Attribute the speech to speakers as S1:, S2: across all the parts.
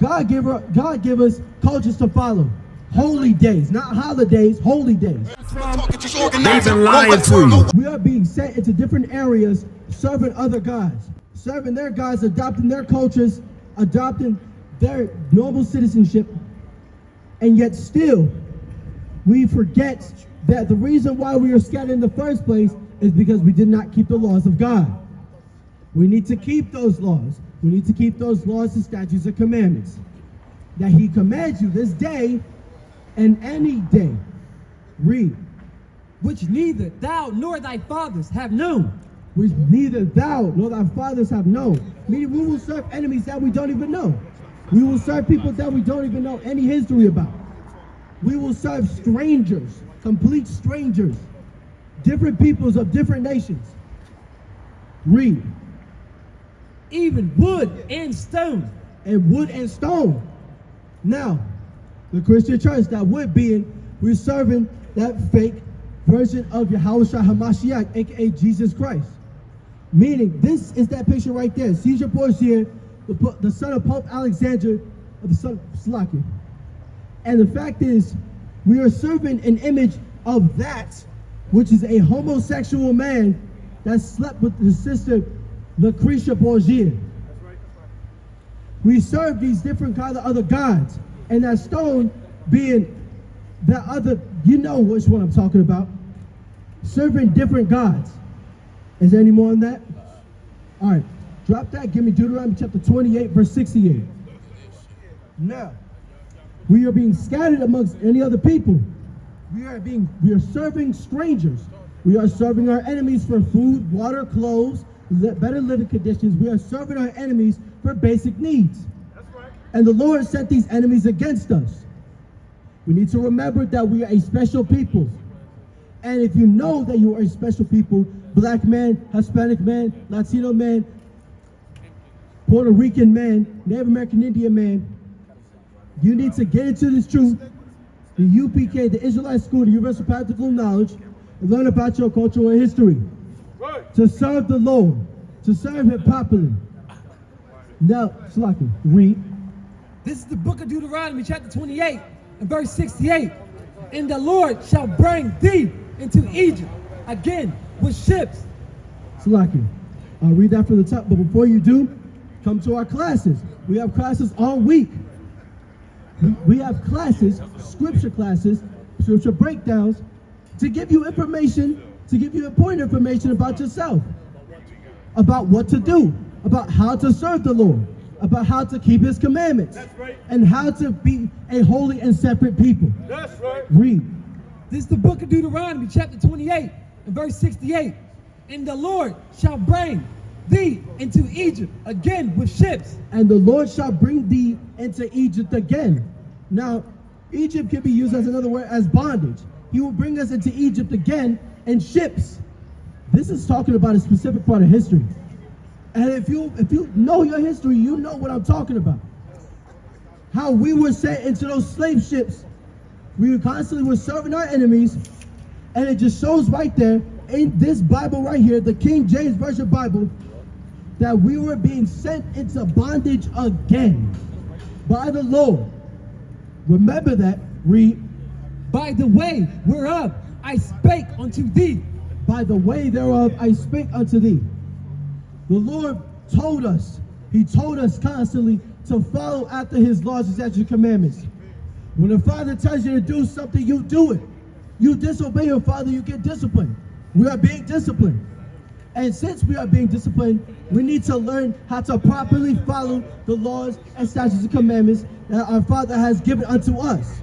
S1: God give us cultures to follow. Holy days, not holidays, holy days.
S2: They've been lying to you.
S1: We are being sent into different areas, serving other gods, serving their gods, adopting their cultures, adopting their noble citizenship, and yet still, we forget that the reason why we are scattered in the first place is because we did not keep the laws of God. We need to keep those laws. We need to keep those laws and statutes and commandments that he commands you this day and any day. Read.
S3: Which neither thou nor thy fathers have known.
S1: Which neither thou nor thy fathers have known. Meaning we will serve enemies that we don't even know. We will serve people that we don't even know any history about. We will serve strangers, complete strangers, different peoples of different nations. Read.
S3: Even wood and stone.
S1: And wood and stone. Now, the Christian church, that would be we're serving that fake version of Yahushua HaMashiach, aka Jesus Christ. Meaning, this is that picture right there. Caesar Borgia, the son of Pope Alexander, or the son of Slakia. And the fact is, we are serving an image of that, which is a homosexual man that slept with his sister, Lucretia Borgia. We serve these different kind of other gods, and that stone being that other, you know which one I'm talking about, serving different gods. Is there any more on that? All right, drop that, give me Deuteronomy chapter 28, verse 68. Now, we are being scattered amongst any other people. We are serving strangers. We are serving our enemies for food, water, clothes, better living conditions. We are serving our enemies for basic needs. That's right. And the Lord sent these enemies against us. We need to remember that we are a special people. And if you know that you are a special people, black man, Hispanic man, Latino man, Puerto Rican man, Native American Indian man, you need to get into this truth, the UPK, the Israelite School, the Universal Practical Knowledge, and learn about your cultural history. Right. To serve the Lord, to serve him properly. Now, Slaki, read.
S3: This is the book of Deuteronomy, chapter 28, and verse 68. And the Lord shall bring thee into Egypt again with ships.
S1: Slaki, I'll read that from the top, but before you do, come to our classes. We have classes all week. We have classes, scripture breakdowns, to give you information, to give you important information about yourself, about what to do, about how to serve the Lord, about how to keep his commandments, right, and how to be a holy and separate people. That's right. Read.
S3: This is the book of Deuteronomy, chapter 28, and verse 68. And the Lord shall bring thee into Egypt again with ships.
S1: And the Lord shall bring thee into Egypt again. Now, Egypt can be used as another word as bondage. He will bring us into Egypt again in ships. This is talking about a specific part of history. And if you know your history, you know what I'm talking about. How we were sent into those slave ships. We constantly were serving our enemies. And it just shows right there in this Bible right here, the King James Version Bible, that we were being sent into bondage again by the Lord. Remember that. Read.
S3: By the way whereof I spake unto thee.
S1: By the way thereof I spake unto thee. The Lord told us, he told us constantly to follow after his laws and statutes and commandments. When the Father tells you to do something, you do it. You disobey your Father, you get disciplined. We are being disciplined. And since we are being disciplined, we need to learn how to properly follow the laws and statutes and commandments that our Father has given unto us.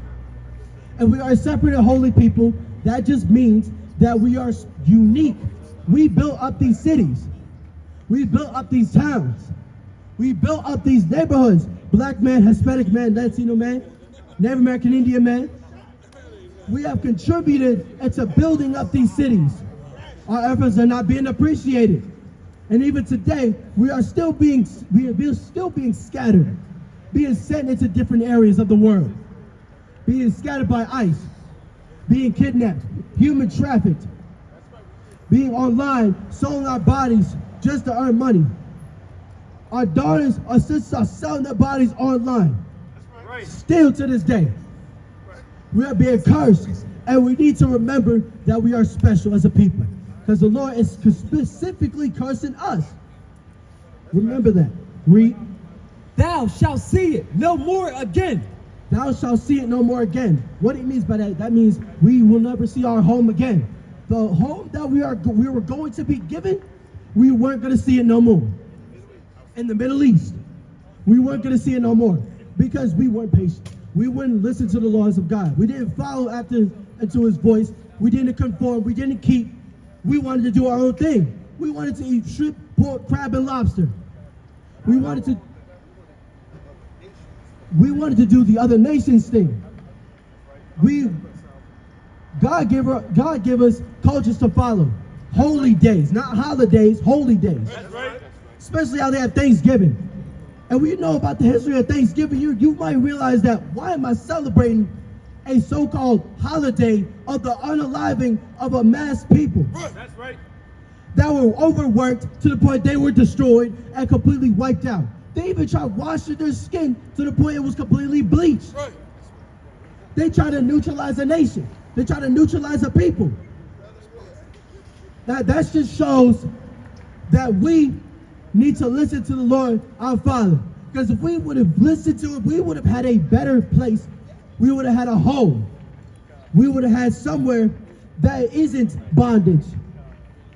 S1: And we are a separate and holy people. That just means that we are unique. We built up these cities. We built up these towns. We built up these neighborhoods. Black man, Hispanic man, Latino man, Native American Indian man. We have contributed into building up these cities. Our efforts are not being appreciated. And even today, we are still being scattered, being sent into different areas of the world, being scattered by ICE, being kidnapped, human trafficked, being online, selling our bodies just to earn money. Our daughters, our sisters are selling their bodies online. Still to this day, we are being cursed, and we need to remember that we are special as a people, because the Lord is specifically cursing us. Remember that. Read.
S3: Thou shalt see it no more again.
S1: Thou shalt see it no more again. What it means by that? That means we will never see our home again. The home that we were going to be given, we weren't going to see it no more. In the Middle East, we weren't going to see it no more because we weren't patient. We wouldn't listen to the laws of God. We didn't follow into His voice. We didn't conform. We didn't keep. We wanted to do our own thing. We wanted to eat shrimp, pork, crab, and lobster. We wanted to do the other nations thing. God gave us cultures to follow. Holy days, not holidays, holy days.
S2: That's right.
S1: Especially how they have Thanksgiving. And we know about the history of Thanksgiving. You might realize that why am I celebrating a so-called holiday of the unaliving of a mass people
S2: That's right.
S1: that were overworked to the point they were destroyed and completely wiped out. They even tried washing their skin to the point it was completely bleached.
S2: Right.
S1: They try to neutralize a nation. They try to neutralize a people. That just shows that we need to listen to the Lord our Father. Because if we would have listened to it, we would have had a better place. We would have had a home. We would have had somewhere that isn't bondage.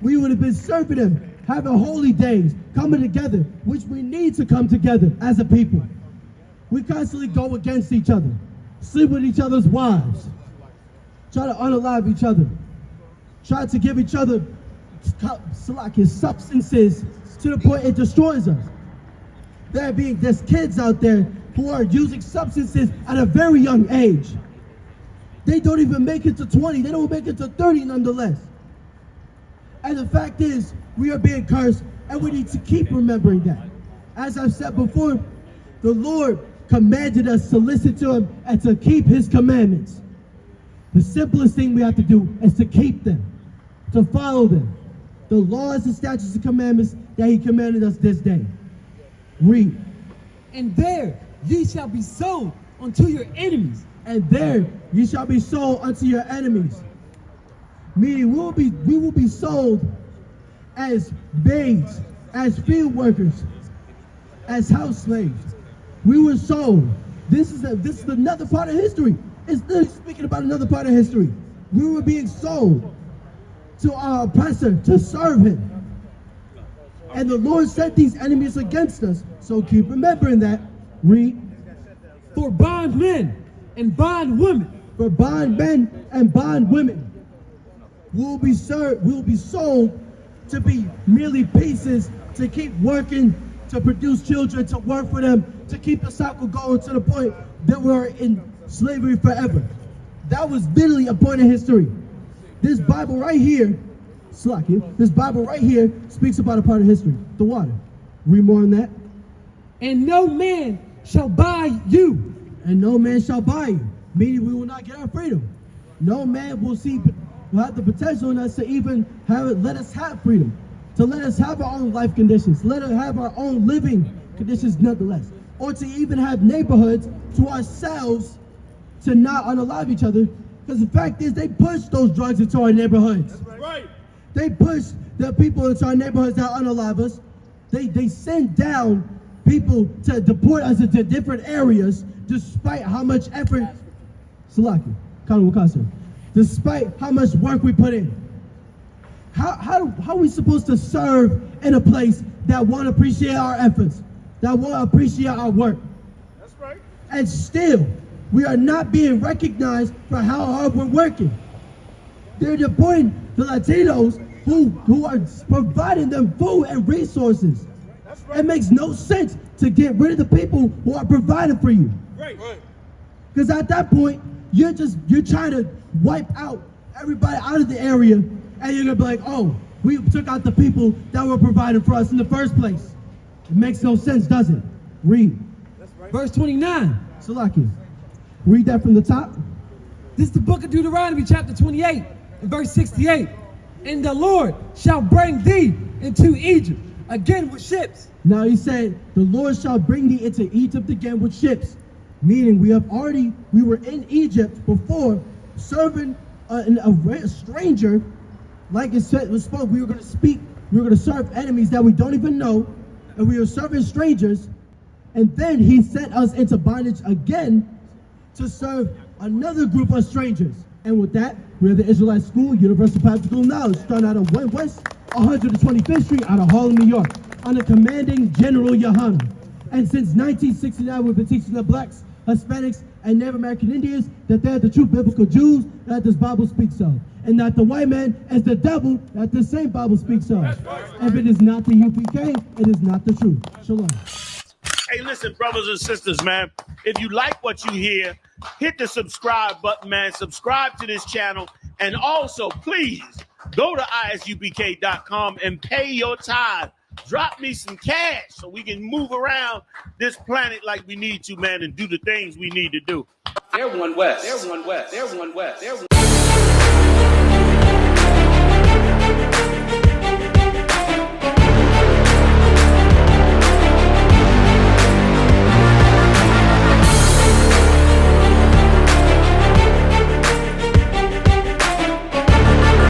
S1: We would have been serving Him, having holy days, coming together, which we need to come together as a people. We constantly go against each other, sleep with each other's wives, try to unalive each other, try to give each other substances to the point it destroys us. There's kids out there who are using substances at a very young age. They don't even make it to 20. They don't make it to 30 nonetheless. And the fact is, we are being cursed, and we need to keep remembering that. As I've said before, the Lord commanded us to listen to Him and to keep His commandments. The simplest thing we have to do is to keep them, to follow them. The laws and statutes and commandments that He commanded us this day. Read.
S3: And there ye shall be sold unto your enemies.
S1: And there ye shall be sold unto your enemies. Meaning we will be sold as maids, as field workers, as house slaves. We were sold. This is another part of history. It's literally speaking about another part of history. We were being sold to our oppressor to serve him. And the Lord sent these enemies against us. So keep remembering that. Read.
S3: For bondmen and bondwomen.
S1: For bondmen and bondwomen. We'll be sold to be merely pieces, to keep working, to produce children, to work for them, to keep the cycle going to the point that we're in slavery forever. That was literally a point in history. This Bible right here, this Bible right here speaks about a part of history, the water. Read more on that.
S3: And no man shall buy you.
S1: And no man shall buy you, meaning we will not get our freedom. No man will have the potential in us to even let us have freedom, to let us have our own life conditions, let us have our own living conditions nonetheless, or to even have neighborhoods to ourselves to not unalive each other. Because the fact is, they push those drugs into our neighborhoods.
S2: That's right.
S1: They push the people into our neighborhoods that unalive us. They send down people to deport us into different areas despite how much effort, despite how much work we put in. How are we supposed to serve in a place that won't appreciate our efforts, that won't appreciate our work?
S2: That's right.
S1: And still, we are not being recognized for how hard we're working. They're deporting the Latinos who are providing them food and resources.
S2: That's right.
S1: It makes no sense to get rid of the people who are providing for you.
S2: Right.
S1: Because at that point, you're trying to wipe out everybody out of the area, and you're gonna be like, oh, we took out the people that were providing for us in the first place. It makes no sense, does it? Read.
S2: That's right.
S3: Verse 29.
S1: Salakia. Read that from the top.
S3: This is the book of Deuteronomy, chapter 28, and verse 68. And the Lord shall bring thee into Egypt again with ships.
S1: Now he said, the Lord shall bring thee into Egypt again with ships. Meaning we were in Egypt before serving a stranger, like it said, was spoke. We were going to serve enemies that we don't even know, and we were serving strangers, and then he sent us into bondage again to serve another group of strangers. And with that, we're the Israelite School, Universal Practical Knowledge, starting out of West 125th Street out of Harlem, New York, under commanding General YAHANNA. And since 1969, we've been teaching the blacks, Hispanics, and Native American Indians that they're the true biblical Jews that this Bible speaks of, and that the white man is the devil that the same Bible speaks of. If it is not the UPK, it is not the truth. Shalom.
S2: Hey, listen, brothers and sisters, man. If you like what you hear, hit the subscribe button, man. Subscribe to this channel. And also, please, go to ISUPK.com and pay your tithe. Drop me some cash so we can move around this planet like we need to, man, and do the things we need to do.
S4: They're one West. They're one West. They're one West. They're one